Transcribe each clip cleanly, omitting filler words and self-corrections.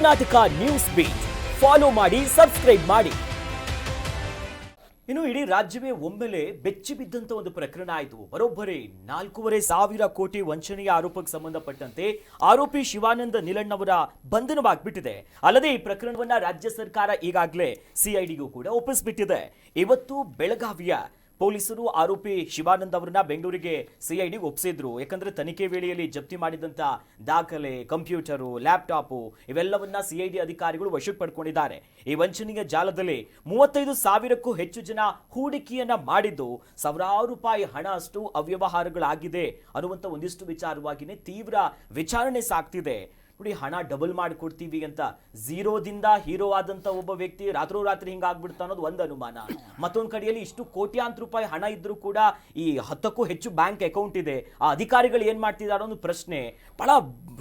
Karnataka news beet follow ಮಾಡಿ, subscribe ಮಾಡಿ. ಇನ್ನು ಇಡೀ ರಾಜ್ಯವೇ ಒಮ್ಮೆಲೆ ಬೆಚ್ಚಿ ಬಿದ್ದಂತ ಒಂದು ಪ್ರಕರಣ ಆಯಿತು. ಬರೋಬ್ಬರಿ 4,500 ಕೋಟಿ ವಂಚನೆಯ ಆರೋಪಕ್ಕೆ ಸಂಬಂಧಪಟ್ಟಂತೆ ಆರೋಪಿ ಶಿವಾನಂದ ನಿಲಣ್ಣವರ ಬಂಧನವಾಗ್ಬಿಟ್ಟಿದೆ. ಅಲ್ಲದೆ ಈ ಪ್ರಕರಣವನ್ನ ರಾಜ್ಯ ಸರ್ಕಾರ ಈಗಾಗಲೇ ಸಿಐಡಿಗೂ ಕೂಡ ಒಪ್ಪಿಸ್ಬಿಟ್ಟಿದೆ. ಇವತ್ತು ಬೆಳಗಾವಿಯ ಪೊಲೀಸರು ಆರೋಪಿ ಶಿವಾನಂದ್ ಅವರನ್ನ ಬೆಂಗಳೂರಿಗೆ ಸಿಐಡಿಗೆ ಒಪ್ಪಿಸಿದ್ರು. ಯಾಕಂದ್ರೆ ತನಿಖೆ ವೇಳೆಯಲ್ಲಿ ಜಪ್ತಿ ಮಾಡಿದಂತ ದಾಖಲೆ, ಕಂಪ್ಯೂಟರು, ಲ್ಯಾಪ್ಟಾಪು ಇವೆಲ್ಲವನ್ನ ಸಿಐಡಿ ಅಧಿಕಾರಿಗಳು ವಶಕ್ಕೆ ಪಡ್ಕೊಂಡಿದ್ದಾರೆ. ಈ ವಂಚನೆಯ ಜಾಲದಲ್ಲಿ 35,000ಕ್ಕೂ ಹೆಚ್ಚು ಜನ ಹೂಡಿಕೆಯನ್ನ ಮಾಡಿದ್ದು ಸಾವಿರಾರು ರೂಪಾಯಿ ಹಣ ಅಷ್ಟು ಅವ್ಯವಹಾರಗಳಾಗಿದೆ ಅನ್ನುವಂತ ಒಂದಿಷ್ಟು ವಿಚಾರವಾಗಿನೇ ತೀವ್ರ ವಿಚಾರಣೆ ಸಾಗ್ತಿದೆ. ನೋಡಿ, ಹಣ ಡಬಲ್ ಮಾಡಿಕೊಡ್ತೀವಿ ಅಂತ ಝೀರೋದಿಂದ ಹೀರೋ ಆದಂತ ಒಬ್ಬ ವ್ಯಕ್ತಿ ರಾತ್ರೋರಾತ್ರಿ ಹಿಂಗಾಗ್ಬಿಡ್ತಾ ಅನ್ನೋದು ಒಂದು ಅನುಮಾನ. ಮತ್ತೊಂದು ಕಡೆಯಲ್ಲಿ ಇಷ್ಟು ಕೋಟ್ಯಾಂತರ ರೂಪಾಯಿ ಹಣ ಇದ್ರೂ ಕೂಡ ಈ 10ಕ್ಕೂ ಹೆಚ್ಚು ಬ್ಯಾಂಕ್ ಅಕೌಂಟ್ ಇದೆ. ಆ ಅಧಿಕಾರಿಗಳು ಏನ್ ಮಾಡ್ತಿದ್ದಾರೆ ಅನ್ನೋ ಪ್ರಶ್ನೆ ಬಹಳ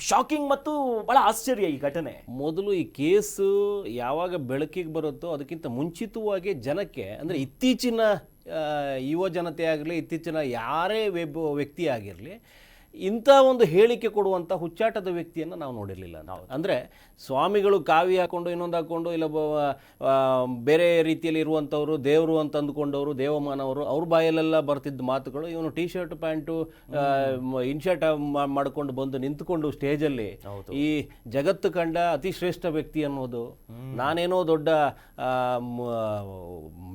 ಶಾಕಿಂಗ್ ಮತ್ತು ಬಹಳ ಆಶ್ಚರ್ಯ ಈ ಘಟನೆ. ಮೊದಲು ಈ ಕೇಸು ಯಾವಾಗ ಬೆಳಕಿಗೆ ಬರುತ್ತೋ ಅದಕ್ಕಿಂತ ಮುಂಚಿತವಾಗಿ ಜನಕ್ಕೆ, ಅಂದರೆ ಇತ್ತೀಚಿನ ಯುವ ಜನತೆ ಆಗಲಿ, ಇತ್ತೀಚಿನ ಯಾರೇ ವ್ಯಕ್ತಿ ಆಗಿರಲಿ, ಇಂಥ ಒಂದು ಹೇಳಿಕೆ ಕೊಡುವಂಥ ಹುಚ್ಚಾಟದ ವ್ಯಕ್ತಿಯನ್ನು ನಾವು ನೋಡಿರಲಿಲ್ಲ. ನಾವು ಅಂದರೆ ಸ್ವಾಮಿಗಳು ಕಾವಿ ಹಾಕ್ಕೊಂಡು ಇನ್ನೊಂದು ಹಾಕ್ಕೊಂಡು ಇಲ್ಲ ಬೇರೆ ರೀತಿಯಲ್ಲಿ ಇರುವಂಥವ್ರು ದೇವರು ಅಂತ ಅಂದ್ಕೊಂಡವರು, ದೇವಮಾನವರು, ಅವ್ರ ಬಾಯಲ್ಲೆಲ್ಲ ಬರ್ತಿದ್ದ ಮಾತುಗಳು ಇವನು ಟಿ ಶರ್ಟ್ ಪ್ಯಾಂಟು ಇನ್ಶರ್ಟ್ ಮಾಡ್ಕೊಂಡು ಬಂದು ನಿಂತ್ಕೊಂಡು ಸ್ಟೇಜಲ್ಲಿ ಈ ಜಗತ್ತು ಕಂಡ ಅತಿ ಶ್ರೇಷ್ಠ ವ್ಯಕ್ತಿ ಅನ್ನೋದು, ನಾನೇನೋ ದೊಡ್ಡ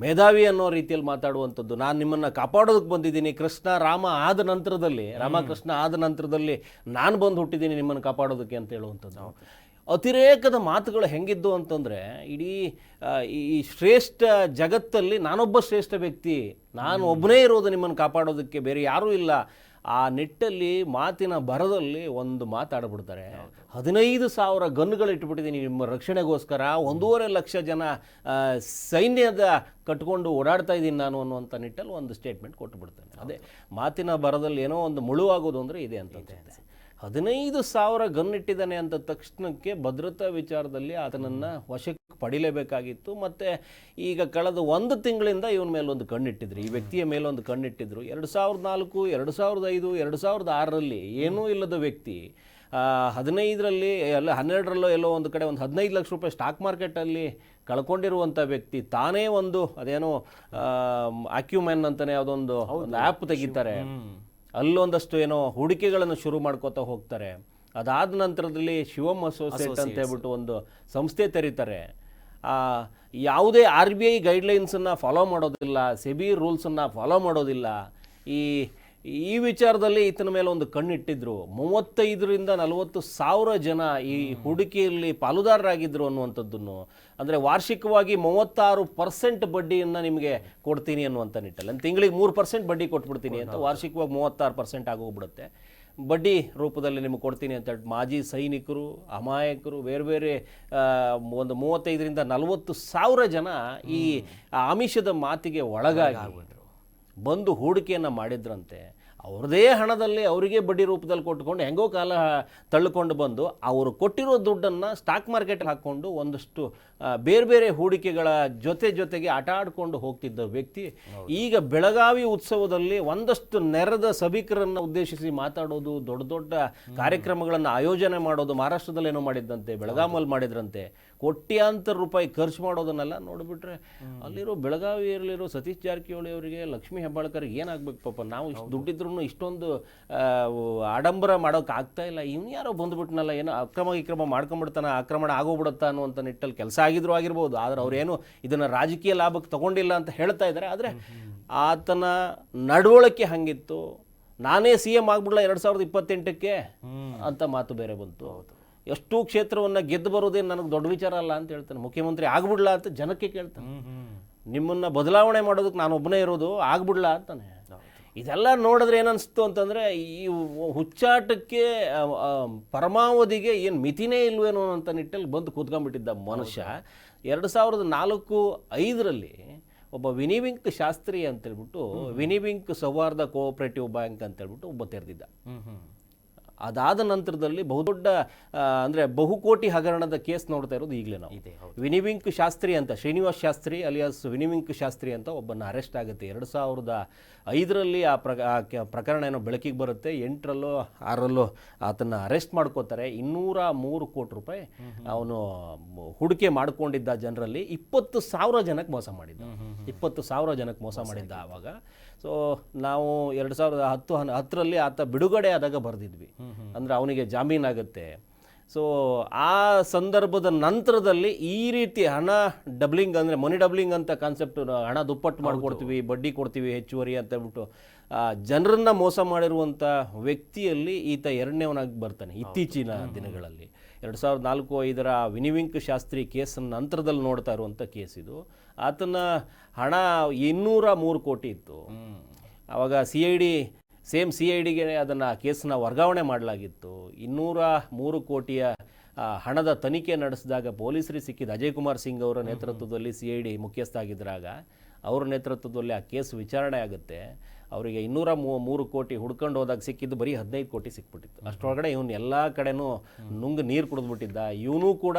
ಮೇಧಾವಿ ಅನ್ನೋ ರೀತಿಯಲ್ಲಿ ಮಾತಾಡುವಂಥದ್ದು, ನಾನು ನಿಮ್ಮನ್ನು ಕಾಪಾಡೋದಕ್ಕೆ ಬಂದಿದ್ದೀನಿ, ರಾಮಕೃಷ್ಣ ಆದ ನಂತರದಲ್ಲಿ ನಾನು ಬಂದು ಹುಟ್ಟಿದ್ದೀನಿ ನಿಮ್ಮನ್ನು ಕಾಪಾಡೋದಕ್ಕೆ ಅಂತ ಹೇಳುವಂಥದ್ದು. ಅತಿರೇಕದ ಮಾತುಗಳು ಹೆಂಗಿದ್ದು ಅಂತಂದರೆ, ಇಡೀ ಈ ಶ್ರೇಷ್ಠ ಜಗತ್ತಲ್ಲಿ ನಾನೊಬ್ಬ ಶ್ರೇಷ್ಠ ವ್ಯಕ್ತಿ, ನಾನು ಒಬ್ಬನೇ ಇರೋದು ನಿಮ್ಮನ್ನು ಕಾಪಾಡೋದಕ್ಕೆ, ಬೇರೆ ಯಾರೂ ಇಲ್ಲ. ಆ ನಿಟ್ಟಲ್ಲಿ ಮಾತಿನ ಭರದಲ್ಲಿ ಒಂದು ಮಾತಾಡ್ಬಿಡ್ತಾರೆ. 15,000 ಗನ್ಗಳು ಇಟ್ಬಿಟ್ಟಿದ್ದೀನಿ ನಿಮ್ಮ ರಕ್ಷಣೆಗೋಸ್ಕರ, 1.5 ಲಕ್ಷ ಜನ ಸೈನ್ಯದ ಕಟ್ಕೊಂಡು ಓಡಾಡ್ತಾ ಇದ್ದೀನಿ ನಾನು ಅನ್ನುವಂಥ ನಿಟ್ಟಲ್ಲಿ ಒಂದು ಸ್ಟೇಟ್ಮೆಂಟ್ ಕೊಟ್ಟುಬಿಡ್ತಾನೆ. ಅದೇ ಮಾತಿನ ಭರದಲ್ಲಿ ಏನೋ ಒಂದು ಮುಳುವಾಗೋದು ಅಂದರೆ ಇದೆ ಅಂತ. 15,000 ಗನ್ ಇಟ್ಟಿದ್ದಾನೆ ಅಂತ ತಕ್ಷಣಕ್ಕೆ ಭದ್ರತಾ ವಿಚಾರದಲ್ಲಿ ಆತನನ್ನು ವಶಕ್ಕೆ ಪಡಿಲೇಬೇಕಾಗಿತ್ತು. ಮತ್ತು ಈಗ ಕಳೆದ 1 ತಿಂಗಳಿಂದ ಇವನ ಮೇಲೊಂದು ಕಣ್ಣಿಟ್ಟಿದ್ರು, ಈ ವ್ಯಕ್ತಿಯ ಮೇಲೊಂದು ಕಣ್ಣಿಟ್ಟಿದ್ರು. 2004, 2005, 2006ರಲ್ಲಿ ಏನೂ ಇಲ್ಲದ ವ್ಯಕ್ತಿ 15ರಲ್ಲಿ ಎಲ್ಲ 12ರಲ್ಲೋ ಎಲ್ಲೋ ಒಂದು ಕಡೆ ಒಂದು 15 ಲಕ್ಷ ರೂಪಾಯಿ ಸ್ಟಾಕ್ ಮಾರ್ಕೆಟಲ್ಲಿ ಕಳ್ಕೊಂಡಿರುವಂಥ ವ್ಯಕ್ತಿ ತಾನೇ ಒಂದು ಅದೇನೋ ಅಕ್ಯುಮೆನ್ ಅಂತಲೇ ಯಾವುದೊಂದು ಆ್ಯಪ್ ತೆಗಿತಾರೆ, ಅಲ್ಲೊಂದಷ್ಟು ಏನೋ ಹೂಡಿಕೆಗಳನ್ನು ಶುರು ಮಾಡ್ಕೋತಾ ಹೋಗ್ತಾರೆ. ಅದಾದ ನಂತರದಲ್ಲಿ ಶಿವಮ್ ಅಸೋಸಿಯೇಟ್ ಅಂತ ಹೇಳ್ಬಿಟ್ಟು ಒಂದು ಸಂಸ್ಥೆ ತೆರೀತಾರೆ. ಯಾವುದೇ RBI ಗೈಡ್ಲೈನ್ಸನ್ನು ಫಾಲೋ ಮಾಡೋದಿಲ್ಲ, ಸೆಬಿ ರೂಲ್ಸನ್ನು ಫಾಲೋ ಮಾಡೋದಿಲ್ಲ. ಈ ವಿಚಾರದಲ್ಲಿ ಈತನ ಮೇಲೆ ಒಂದು ಕಣ್ಣಿಟ್ಟಿದ್ರು. 35,000 ರಿಂದ 40,000 ಜನ ಈ ಹೂಡಿಕೆಯಲ್ಲಿ ಪಾಲುದಾರರಾಗಿದ್ದರು ಅನ್ನುವಂಥದ್ದನ್ನು, ಅಂದರೆ ವಾರ್ಷಿಕವಾಗಿ 36% ಬಡ್ಡಿಯನ್ನು ನಿಮಗೆ ಕೊಡ್ತೀನಿ ಅನ್ನುವಂಥ ನಿಟ್ಟಲ್ಲಿ, ತಿಂಗಳಿಗೆ 3% ಬಡ್ಡಿ ಕೊಟ್ಬಿಡ್ತೀನಿ ಅಂತ, ವಾರ್ಷಿಕವಾಗಿ 36% ಆಗೋಗ್ಬಿಡುತ್ತೆ. ಬಡ್ಡಿ ರೂಪದಲ್ಲಿ ನಿಮಗೆ ಕೊಡ್ತೀನಿ ಅಂತ ಹೇಳಿ ಮಾಜಿ ಸೈನಿಕರು, ಅಮಾಯಕರು, ಬೇರೆ ಬೇರೆ ಒಂದು 35,000 ರಿಂದ 40,000 ಜನ ಈ ಆಮಿಷದ ಮಾತಿಗೆ ಒಳಗಾಗಿ ಬಂದು ಹೂಡಿಕೆಯನ್ನು ಮಾಡಿದ್ರಂತೆ. ಅವ್ರದೇ ಹಣದಲ್ಲಿ ಅವರಿಗೆ ಬಡ್ಡಿ ರೂಪದಲ್ಲಿ ಕೊಟ್ಟುಕೊಂಡು ಹೆಂಗೋ ಕಾಲ ತಳ್ಳಿಕೊಂಡು ಬಂದು ಅವರು ಕೊಟ್ಟಿರೋ ದುಡ್ಡನ್ನು ಸ್ಟಾಕ್ ಮಾರ್ಕೆಟ್ಗೆ ಹಾಕ್ಕೊಂಡು ಒಂದಷ್ಟು ಬೇರೆ ಬೇರೆ ಹೂಡಿಕೆಗಳ ಜೊತೆಗೆ ಆಟ ಆಡ್ಕೊಂಡು ಹೋಗ್ತಿದ್ದ ವ್ಯಕ್ತಿ ಈಗ ಬೆಳಗಾವಿ ಉತ್ಸವದಲ್ಲಿ ಒಂದಷ್ಟು ನೆರೆದ ಸಭಿಕರನ್ನು ಉದ್ದೇಶಿಸಿ ಮಾತಾಡೋದು, ದೊಡ್ಡ ದೊಡ್ಡ ಕಾರ್ಯಕ್ರಮಗಳನ್ನು ಆಯೋಜನೆ ಮಾಡೋದು, ಮಹಾರಾಷ್ಟ್ರದಲ್ಲಿ ಏನೋ ಮಾಡಿದ್ದಂತೆ, ಬೆಳಗಾಮಲ್ಲಿ ಮಾಡಿದ್ರಂತೆ, ಕೋಟ್ಯಾಂತರ ರೂಪಾಯಿ ಖರ್ಚು ಮಾಡೋದನ್ನೆಲ್ಲ ನೋಡಿಬಿಟ್ರೆ ಅಲ್ಲಿರೋ ಬೆಳಗಾವಿಯಲ್ಲಿರೋ ಸತೀಶ್ ಜಾರಕಿಹೊಳಿ ಅವರಿಗೆ, ಲಕ್ಷ್ಮೀ ಹೆಬ್ಬಾಳ್ಕರ್ಗೆ ಏನಾಗಬೇಕು ಪಾಪ, ನಾವು ಇಷ್ಟು ದುಡ್ಡಿದ್ರು ಇಷ್ಟೊಂದು ಆಡಂಬರ ಮಾಡೋಕೆ ಆಗ್ತಾ ಇಲ್ಲ, ಇವ್ನು ಯಾರೋ ಬಂದುಬಿಟ್ನಲ್ಲ, ಏನೋ ಅಕ್ರಮ ಆಕ್ರಮಣ ಆಗೋಗ್ಬಿಡುತ್ತಾ ಅನ್ನುವಂಥ ನಿಟ್ಟಲ್ಲಿ ಕೆಲಸ ಆಗಿದ್ರು ಆಗಿರ್ಬೋದು. ಆದರೆ ಅವರೇನು ಇದನ್ನು ರಾಜಕೀಯ ಲಾಭಕ್ಕೆ ತಗೊಂಡಿಲ್ಲ ಅಂತ ಹೇಳ್ತಾ ಇದ್ದಾರೆ. ಆದರೆ ಆತನ ನಡವಳಿಕೆ ಹಂಗಿತ್ತು. ನಾನೇ CM ಆಗ್ಬಿಡಲ್ಲ 2028ಕ್ಕೆ ಅಂತ ಮಾತು ಬೇರೆ ಬಂತು. ಎಷ್ಟು ಕ್ಷೇತ್ರವನ್ನು ಗೆದ್ದು ಬರೋದೇನು ನನಗೆ ದೊಡ್ಡ ವಿಚಾರ ಅಲ್ಲ ಅಂತ ಹೇಳ್ತಾನೆ. ಮುಖ್ಯಮಂತ್ರಿ ಆಗ್ಬಿಡ್ಲಾ ಅಂತ ಜನಕ್ಕೆ ಕೇಳ್ತಾನೆ. ನಿಮ್ಮನ್ನು ಬದಲಾವಣೆ ಮಾಡೋದಕ್ಕೆ ನಾನು ಒಬ್ಬನೇ ಇರೋದು, ಆಗ್ಬಿಡ್ಲಾ ಅಂತಾನೆ. ಇದೆಲ್ಲ ನೋಡಿದ್ರೆ ಏನನ್ನಿಸ್ತು ಅಂತಂದರೆ, ಈ ಹುಚ್ಚಾಟಕ್ಕೆ ಪರಮಾವಧಿಗೆ ಏನು ಮಿತಿನೇ ಇಲ್ವೇನೋ ಅಂತ ನಿಟ್ಟಲ್ಲಿ ಬಂದು ಕೂತ್ಕೊಂಡ್ಬಿಟ್ಟಿದ್ದ ಮನುಷ್ಯ. 2004-5ರಲ್ಲಿ ಒಬ್ಬ ವಿನಿವಿಂಕ್ ಶಾಸ್ತ್ರಿ ಅಂತೇಳ್ಬಿಟ್ಟು, ವಿನಿವಿಂಕ್ ಸೌಹಾರ್ದ ಕೋಆಪರೇಟಿವ್ ಬ್ಯಾಂಕ್ ಅಂತೇಳ್ಬಿಟ್ಟು ಒಬ್ಬ ತೆರೆದಿದ್ದ. ಅದಾದ ನಂತರದಲ್ಲಿ ಬಹುದೊಡ್ಡ ಅಂದರೆ ಬಹುಕೋಟಿ ಹಗರಣದ ಕೇಸ್ ನೋಡ್ತಾ ಇರೋದು ಈಗಲೇ ನಾವು. ವಿನಿವಿಂಕ್ ಶಾಸ್ತ್ರಿ ಅಂತ, ಶ್ರೀನಿವಾಸ್ ಶಾಸ್ತ್ರಿ ಅಲಿಯಾಸ್ ವಿನಿವಿಂಕ್ ಶಾಸ್ತ್ರಿ ಅಂತ ಒಬ್ಬನ ಅರೆಸ್ಟ್ ಆಗುತ್ತೆ 2005ರಲ್ಲಿ. ಆ ಪ್ರಕರಣ ಏನೋ ಬೆಳಕಿಗೆ ಬರುತ್ತೆ. 8ರಲ್ಲೋ 6ರಲ್ಲೋ ಆತನ ಅರೆಸ್ಟ್ ಮಾಡ್ಕೋತಾರೆ. 203 ಕೋಟಿ ರೂಪಾಯಿ ಅವನು ಹೂಡಿಕೆ ಮಾಡ್ಕೊಂಡಿದ್ದ ಜನರಲ್ಲಿ 20,000 ಜನಕ್ಕೆ ಮೋಸ ಮಾಡಿದ್ದ. 20,000 ಜನಕ್ಕೆ ಮೋಸ ಮಾಡಿದ್ದ ಆವಾಗ. ಸೊ ನಾವು 2010ರಲ್ಲಿ ಆತ ಬಿಡುಗಡೆ ಆದಾಗ ಬರೆದಿದ್ವಿ, ಅಂದರೆ ಅವನಿಗೆ ಜಾಮೀನಾಗುತ್ತೆ. ಸೊ ಆ ಸಂದರ್ಭದ ನಂತರದಲ್ಲಿ ಈ ರೀತಿ ಹಣ ಡಬ್ಲಿಂಗ್, ಅಂದರೆ ಮನಿ ಡಬ್ಲಿಂಗ್ ಅಂತ ಕಾನ್ಸೆಪ್ಟ್, ಹಣ ದುಪ್ಪಟ್ಟು ಮಾಡಿಕೊಡ್ತೀವಿ, ಬಡ್ಡಿ ಕೊಡ್ತೀವಿ ಹೆಚ್ಚುವರಿ ಅಂತ ಹೇಳ್ಬಿಟ್ಟು ಜನರನ್ನ ಮೋಸ ಮಾಡಿರುವಂಥ ವ್ಯಕ್ತಿಯಲ್ಲಿ ಈತ ಎರಡನೇವನಾಗಿ ಬರ್ತಾನೆ ಇತ್ತೀಚಿನ ದಿನಗಳಲ್ಲಿ. 2004-5ರ ವಿನಿವಿಂಕ್ ಶಾಸ್ತ್ರಿ ಕೇಸ್ ನಂತರದಲ್ಲಿ ನೋಡ್ತಾ ಇರುವಂಥ ಕೇಸ್ ಇದು. ಆತನ ಹಣ 203 ಕೋಟಿ ಇತ್ತು. ಆವಾಗ CIDಗೆ ಅದನ್ನು ಕೇಸನ್ನ ವರ್ಗಾವಣೆ ಮಾಡಲಾಗಿತ್ತು. 203 ಕೋಟಿಯ ಹಣದ ತನಿಖೆ ನಡೆಸಿದಾಗ ಪೊಲೀಸರಿಗೆ ಸಿಕ್ಕಿದ್ದು ಅಜಯ್ ಕುಮಾರ್ ಸಿಂಗ್ ಅವರ ನೇತೃತ್ವದಲ್ಲಿ CID ಮುಖ್ಯಸ್ಥ ಆಗಿದ್ದಾಗ ಅವರ ನೇತೃತ್ವದಲ್ಲಿ ಆ ಕೇಸ್ ವಿಚಾರಣೆ ಆಗುತ್ತೆ. ಅವರಿಗೆ 203 ಕೋಟಿ ಹುಡ್ಕೊಂಡು ಹೋದಾಗ ಸಿಕ್ಕಿದ್ದು ಬರೀ 15 ಕೋಟಿ ಸಿಕ್ಬಿಟ್ಟಿತ್ತು. ಅಷ್ಟರೊಳಗಡೆ ಇವನು ಎಲ್ಲ ಕಡೆನೂ ನುಂಗ್ ನೀರು ಕುಡಿದ್ಬಿಟ್ಟಿದ್ದ. ಇವನು ಕೂಡ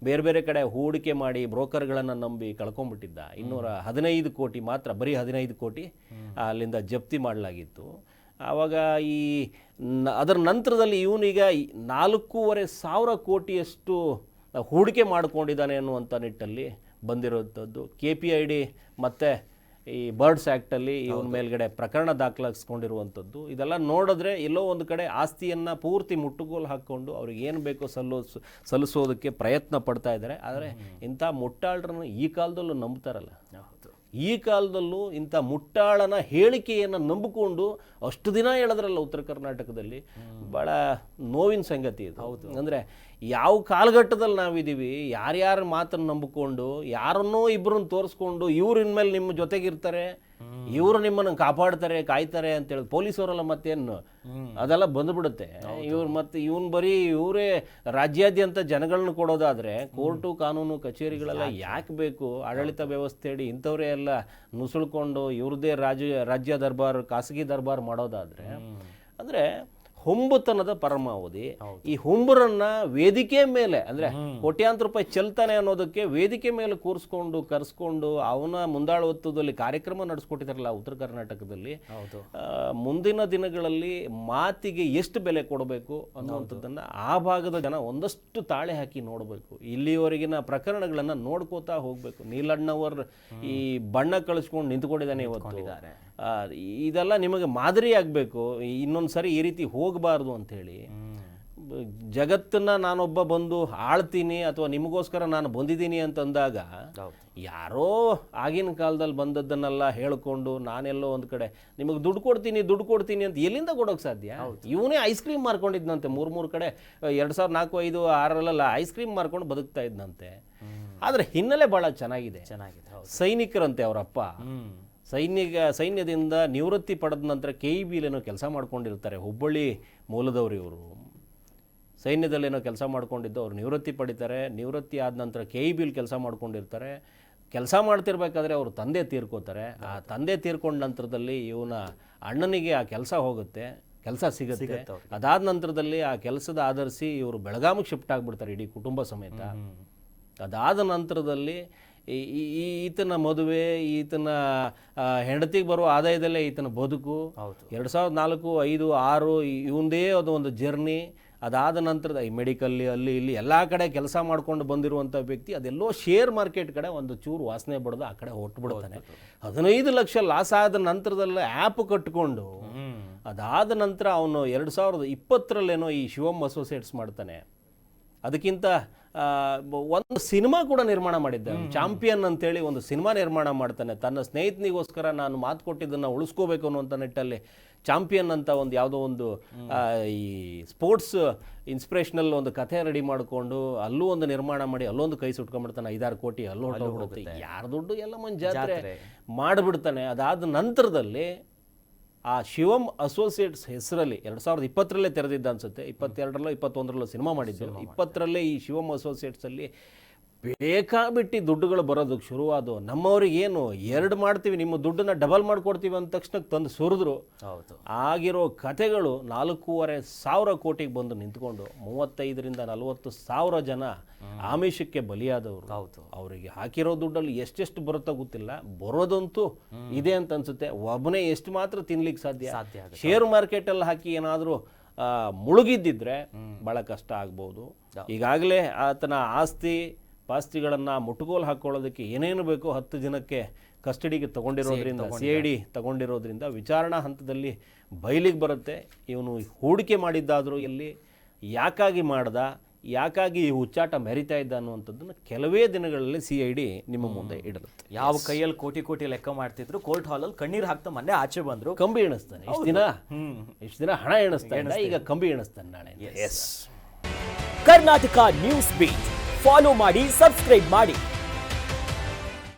ಬೇರೆ ಬೇರೆ ಕಡೆ ಹೂಡಿಕೆ ಮಾಡಿ ಬ್ರೋಕರ್ಗಳನ್ನು ನಂಬಿ ಕಳ್ಕೊಂಡ್ಬಿಟ್ಟಿದ್ದ. 215 ಕೋಟಿ ಮಾತ್ರ, ಬರೀ 15 ಕೋಟಿ ಅಲ್ಲಿಂದ ಜಪ್ತಿ ಮಾಡಲಾಗಿತ್ತು. ಆವಾಗ ಅದರ ನಂತರದಲ್ಲಿ ಇವನೀಗ 4,500 ಕೋಟಿಯಷ್ಟು ಹೂಡಿಕೆ ಮಾಡಿಕೊಂಡಿದ್ದಾನೆ ಅನ್ನುವಂಥ ನಿಟ್ಟಲ್ಲಿ ಬಂದಿರೋಂಥದ್ದು. KPID ಮತ್ತು ಈ ಬರ್ಡ್ಸ್ ಆ್ಯಕ್ಟಲ್ಲಿ ಇವನ ಮೇಲ್ಗಡೆ ಪ್ರಕರಣ ದಾಖಲಿಸ್ಕೊಂಡಿರುವಂಥದ್ದು. ಇದೆಲ್ಲ ನೋಡಿದ್ರೆ ಎಲ್ಲೋ ಒಂದು ಕಡೆ ಆಸ್ತಿಯನ್ನು ಪೂರ್ತಿ ಮುಟ್ಟುಗೋಲು ಹಾಕ್ಕೊಂಡು ಅವ್ರಿಗೆ ಏನು ಬೇಕೋ ಸಲ್ಲಿಸೋದಕ್ಕೆ ಪ್ರಯತ್ನ ಪಡ್ತಾ ಇದ್ದಾರೆ. ಆದರೆ ಇಂಥ ಮುಟ್ಟಾಳರನ್ನು ಈ ಕಾಲದಲ್ಲೂ ನಂಬ್ತಾರಲ್ಲ, ಈ ಕಾಲದಲ್ಲೂ ಇಂಥ ಮುಟ್ಟಾಳನ ಹೇಳಿಕೆಯನ್ನು ನಂಬಿಕೊಂಡು ಅಷ್ಟು ದಿನ ಹೇಳಿದ್ರಲ್ಲ ಉತ್ತರ ಕರ್ನಾಟಕದಲ್ಲಿ, ಭಾಳ ನೋವಿನ ಸಂಗತಿ ಇದು. ಅಂದರೆ ಯಾವ ಕಾಲಘಟ್ಟದಲ್ಲಿ ನಾವಿದ್ದೀವಿ, ಯಾರ್ಯಾರ ಮಾತನ್ನು ನಂಬಿಕೊಂಡು ಯಾರನ್ನೋ ಇಬ್ಬರನ್ನ ತೋರಿಸ್ಕೊಂಡು ಇವ್ರು ಇನ್ಮೇಲೆ ನಿಮ್ಮ ಜೊತೆಗಿರ್ತಾರೆ, ಇವರು ನಿಮ್ಮನ್ನು ಕಾಪಾಡ್ತಾರೆ, ಕಾಯ್ತಾರೆ ಅಂತೇಳಿ ಪೊಲೀಸವರೆಲ್ಲ ಮತ್ತೇನು ಅದೆಲ್ಲ ಬಂದುಬಿಡುತ್ತೆ. ಇವನ್ ಬರೀ ಇವರೇ ರಾಜ್ಯಾದ್ಯಂತ ಜನಗಳನ್ನ ಕೊಡೋದಾದ್ರೆ ಕೋರ್ಟು ಕಾನೂನು ಕಚೇರಿಗಳೆಲ್ಲ ಯಾಕೆ ಬೇಕು? ಆಡಳಿತ ವ್ಯವಸ್ಥೆ ಅಡಿ ಇಂಥವ್ರೇ ಎಲ್ಲ ನುಸುಳ್ಕೊಂಡು ಇವ್ರದ್ದೇ ರಾಜ್ಯ ದರ್ಬಾರ್, ಖಾಸಗಿ ದರ್ಬಾರ್ ಮಾಡೋದಾದ್ರೆ, ಅಂದರೆ ಹುಂಬುತನದ ಪರಮಾವಧಿ. ಈ ಹುಂಬರನ್ನ ವೇದಿಕೆ ಮೇಲೆ, ಅಂದ್ರೆ ಕೋಟ್ಯಾಂತರ ರೂಪಾಯಿ ಚೆಲ್ತಾನೆ ಅನ್ನೋದಕ್ಕೆ ವೇದಿಕೆ ಮೇಲೆ ಕೂರಿಸ್ಕೊಂಡು ಕರೆಸ್ಕೊಂಡು ಅವನ ಮುಂದಾಳತ್ವದಲ್ಲಿ ಕಾರ್ಯಕ್ರಮ ನಡೆಸ್ಕೊಟ್ಟಿದಾರಲ್ಲ ಉತ್ತರ ಕರ್ನಾಟಕದಲ್ಲಿ. ಮುಂದಿನ ದಿನಗಳಲ್ಲಿ ಮಾತಿಗೆ ಎಷ್ಟು ಬೆಲೆ ಕೊಡಬೇಕು ಅನ್ನುವಂಥದ್ದನ್ನ ಆ ಭಾಗದ ಜನ ಒಂದಷ್ಟು ತಾಳೆ ಹಾಕಿ ನೋಡಬೇಕು. ಇಲ್ಲಿವರೆಗಿನ ಪ್ರಕರಣಗಳನ್ನ ನೋಡ್ಕೋತಾ ಹೋಗ್ಬೇಕು. ನೀಲಣ್ಣವರ್ ಈ ಬಣ್ಣ ಕಳಿಸ್ಕೊಂಡು ನಿಂತ್ಕೊಂಡಿದ್ದಾನೆ ಇವತ್ತು. ಇದೆಲ್ಲ ನಿಮಗೆ ಮಾದರಿ ಆಗಬೇಕು. ಇನ್ನೊಂದು ಸರಿ ಈ ರೀತಿ ಹೋಗಬಾರ್ದು ಅಂಥೇಳಿ ಜಗತ್ತನ್ನ ನಾನೊಬ್ಬ ಬಂದು ಆಳ್ತೀನಿ ಅಥವಾ ನಿಮಗೋಸ್ಕರ ನಾನು ಬಂದಿದ್ದೀನಿ ಅಂತಂದಾಗ ಯಾರೋ ಆಗಿನ ಕಾಲದಲ್ಲಿ ಬಂದದ್ದನ್ನೆಲ್ಲ ಹೇಳ್ಕೊಂಡು ನಾನೆಲ್ಲೋ ಒಂದು ಕಡೆ ನಿಮಗೆ ದುಡ್ಡು ಕೊಡ್ತೀನಿ ಅಂತ ಎಲ್ಲಿಂದ ಕೊಡೋಕೆ ಸಾಧ್ಯ? ಇವನೇ ಐಸ್ ಕ್ರೀಮ್ ಮಾರ್ಕೊಂಡಿದ್ನಂತೆ 3 ಕಡೆ 2004, 5, 6ರಲ್ಲೆಲ್ಲ ಐಸ್ ಕ್ರೀಮ್ ಮಾರ್ಕೊಂಡು ಬದುಕ್ತಾ ಇದ್ನಂತೆ. ಆದರೆ ಹಿನ್ನೆಲೆ ಭಾಳ ಚೆನ್ನಾಗಿದೆ. ಸೈನಿಕರಂತೆ ಅವರಪ್ಪ ಸೈನ್ಯದಿಂದ ನಿವೃತ್ತಿ ಪಡೆದ ನಂತರ KEBಲೇನೋ ಕೆಲಸ ಮಾಡ್ಕೊಂಡಿರ್ತಾರೆ. ಹುಬ್ಬಳ್ಳಿ ಮೂಲದವರು ಇವರು. ಸೈನ್ಯದಲ್ಲೇನೋ ಕೆಲಸ ಮಾಡ್ಕೊಂಡಿದ್ದು ಅವ್ರು ನಿವೃತ್ತಿ ಪಡಿತಾರೆ. ನಿವೃತ್ತಿ ಆದ ನಂತರ KEBಲಿ ಕೆಲಸ ಮಾಡ್ಕೊಂಡಿರ್ತಾರೆ. ಕೆಲಸ ಮಾಡ್ತಿರ್ಬೇಕಾದ್ರೆ ಅವ್ರ ತಂದೆ ತೀರ್ಕೋತಾರೆ. ಆ ತಂದೆ ತೀರ್ಕೊಂಡ ನಂತರದಲ್ಲಿ ಇವನ ಅಣ್ಣನಿಗೆ ಆ ಕೆಲಸ ಹೋಗುತ್ತೆ, ಕೆಲಸ ಸಿಗುತ್ತೆ. ಅದಾದ ನಂತರದಲ್ಲಿ ಆ ಕೆಲಸದ ಆಧರಿಸಿ ಇವರು ಬೆಳಗಾವಿಗೆ ಶಿಫ್ಟ್ ಆಗಿಬಿಡ್ತಾರೆ ಇಡೀ ಕುಟುಂಬ ಸಮೇತ. ಅದಾದ ನಂತರದಲ್ಲಿ ಈತನ ಮದುವೆ, ಈತನ ಹೆಂಡತಿಗೆ ಬರುವ ಆದಾಯದಲ್ಲೇ ಈತನ ಬದುಕು. 2004, 5, 6 ಇವಂದೇ ಅದು ಒಂದು ಜರ್ನಿ. ಅದಾದ ನಂತರದ ಈ ಮೆಡಿಕಲ್ಲಿ ಅಲ್ಲಿ ಇಲ್ಲಿ ಎಲ್ಲ ಕಡೆ ಕೆಲಸ ಮಾಡ್ಕೊಂಡು ಬಂದಿರುವಂಥ ವ್ಯಕ್ತಿ ಅದೆಲ್ಲೋ ಶೇರ್ ಮಾರ್ಕೆಟ್ ಕಡೆ ಒಂದು ಚೂರು ವಾಸನೆ ಬಡ್ದು ಆ ಕಡೆ ಹೊಟ್ಟುಬಿಡ್ತಾನೆ. 15 ಲಕ್ಷ ಲಾಸ್ ಆದ ನಂತರದಲ್ಲೇ ಆ್ಯಪ್ ಕಟ್ಕೊಂಡು ಅದಾದ ನಂತರ ಅವನು 2020ರಲ್ಲೇನೋ ಈ ಶಿವಮ್ ಅಸೋಸಿಯೇಟ್ಸ್ ಮಾಡ್ತಾನೆ. ಅದಕ್ಕಿಂತ ಒಂದು ಸಿನಿಮಾ ಕೂಡ ನಿರ್ಮಾಣ ಮಾಡಿದ್ದೆ. ಚಾಂಪಿಯನ್ ಅಂತೇಳಿ ಒಂದು ಸಿನಿಮಾ ನಿರ್ಮಾಣ ಮಾಡ್ತಾನೆ. ತನ್ನ ಸ್ನೇಹಿತನಿಗೋಸ್ಕರ ನಾನು ಮಾತು ಕೊಟ್ಟಿದ್ದನ್ನು ಉಳಿಸ್ಕೋಬೇಕು ಅನ್ನುವಂಥ ನಿಟ್ಟಲ್ಲಿ ಚಾಂಪಿಯನ್ ಅಂತ ಒಂದು ಯಾವುದೋ ಒಂದು ಈ ಸ್ಪೋರ್ಟ್ಸ್ ಇನ್ಸ್ಪಿರೇಷನಲ್ ಒಂದು ಕಥೆ ರೆಡಿ ಮಾಡಿಕೊಂಡು ಅಲ್ಲೂ ಒಂದು ನಿರ್ಮಾಣ ಮಾಡಿ ಅಲ್ಲೊಂದು ಕೈ ಸುಟ್ಕೊಂಡ್ಬಿಡ್ತಾನೆ. 5-6 ಕೋಟಿ ಅಲ್ಲೂ ಹೊರಟೋಗ್ಬಿಡುತ್ತೆ. ಯಾರ ದುಡ್ಡು ಎಲ್ಲ ಜಾತ್ರೆ ಮಾಡಿಬಿಡ್ತಾನೆ. ಅದಾದ ನಂತರದಲ್ಲಿ ಆ ಶಿವಮ್ ಅಸೋಸಿಯೇಟ್ಸ್ ಹೆಸರಲ್ಲಿ 2020ರಲ್ಲೇ ತೆರೆದಿದ್ದ ಅನ್ಸುತ್ತೆ. 22ರಲ್ಲೋ 21ರಲ್ಲೋ ಸಿನಿಮಾ ಮಾಡಿದ್ದು. 20ರಲ್ಲೇ ಈ ಶಿವಮ್ ಅಸೋಸಿಯೇಟ್ಸಲ್ಲಿ ಬೇಕಾಬಿಟ್ಟು ದುಡ್ಡುಗಳು ಬರೋದಕ್ಕೆ ಶುರುವಾದವು. ನಮ್ಮವ್ರಿಗೆ ಏನು 2 ಮಾಡ್ತೀವಿ, ನಿಮ್ಮ ದುಡ್ಡನ್ನ ಡಬಲ್ ಮಾಡಿಕೊಡ್ತೀವಿ ಅಂದ ತಕ್ಷಣ ತಂದು ಸುರಿದ್ರು. ಹೌದು. ಆಗಿರೋ ಕಥೆಗಳು 4,500 ಕೋಟಿಗೆ ಬಂದು ನಿಂತ್ಕೊಂಡು 35,000-40,000 ಜನ ಆಮಿಷಕ್ಕೆ ಬಲಿಯಾದವರು. ಹೌದು. ಅವರಿಗೆ ಹಾಕಿರೋ ದುಡ್ಡಲ್ಲಿ ಎಷ್ಟೆಷ್ಟು ಬರುತ್ತೋ ಗೊತ್ತಿಲ್ಲ, ಬರೋದಂತೂ ಇದೆ ಅಂತ ಅನ್ಸುತ್ತೆ. ಒಬ್ಬನೇ ಎಷ್ಟು ಮಾತ್ರ ತಿನ್ಲಿಕ್ಕೆ ಸಾಧ್ಯ. ಶೇರ್ ಮಾರ್ಕೆಟಲ್ಲಿ ಹಾಕಿ ಏನಾದರೂ ಮುಳುಗಿದ್ದಿದ್ರೆ ಭಾಳ ಕಷ್ಟ ಆಗ್ಬೋದು. ಈಗಾಗಲೇ ಆತನ ಪಾಸ್ತಿಗಳನ್ನು ಮುಟ್ಟುಗೋಲು ಹಾಕೊಳ್ಳೋದಕ್ಕೆ ಏನೇನು ಬೇಕೋ 10 ಜನಕ್ಕೆ ಕಸ್ಟಡಿಗೆ ತಗೊಂಡಿರೋದ್ರಿಂದ, CID ತಗೊಂಡಿರೋದ್ರಿಂದ ವಿಚಾರಣಾ ಹಂತದಲ್ಲಿ ಬಯಲಿಗೆ ಬರುತ್ತೆ. ಇವನು ಹೂಡಿಕೆ ಮಾಡಿದ್ದಾದರೂ ಎಲ್ಲಿ, ಯಾಕಾಗಿ ಮಾಡ್ದ, ಯಾಕಾಗಿ ಈ ಹುಚ್ಚಾಟ ಮೆರಿತಾ ಇದ್ದ ಅನ್ನುವಂಥದ್ದನ್ನು ಕೆಲವೇ ದಿನಗಳಲ್ಲಿ CID ನಿಮ್ಮ ಮುಂದೆ ಇಡರುತ್ತೆ. ಯಾವ ಕೈಯಲ್ಲಿ ಕೋಟಿ ಲೆಕ್ಕ ಮಾಡ್ತಿದ್ರು, ಕೋರ್ಟ್ ಹಾಲಲ್ಲಿ ಕಣ್ಣೀರು ಹಾಕ್ತಾ ಮೊನ್ನೆ ಆಚೆ ಬಂದ್ರು. ಕಂಬಿ ಎಣಿಸ್ತಾನೆ ಇಷ್ಟು ದಿನ ಹಣ ಎಣಿಸ್ತಾನೆ, ಈಗ ಕಂಬಿ ಎಣಿಸ್ತಾನೆ ನಾಳೆ. ಕರ್ನಾಟಕ ನ್ಯೂಸ್ ಬೀಟ್ ಫಾಲೋ ಮಾಡಿ, ಸಬ್ಸ್ಕ್ರೈಬ್ ಮಾಡಿ.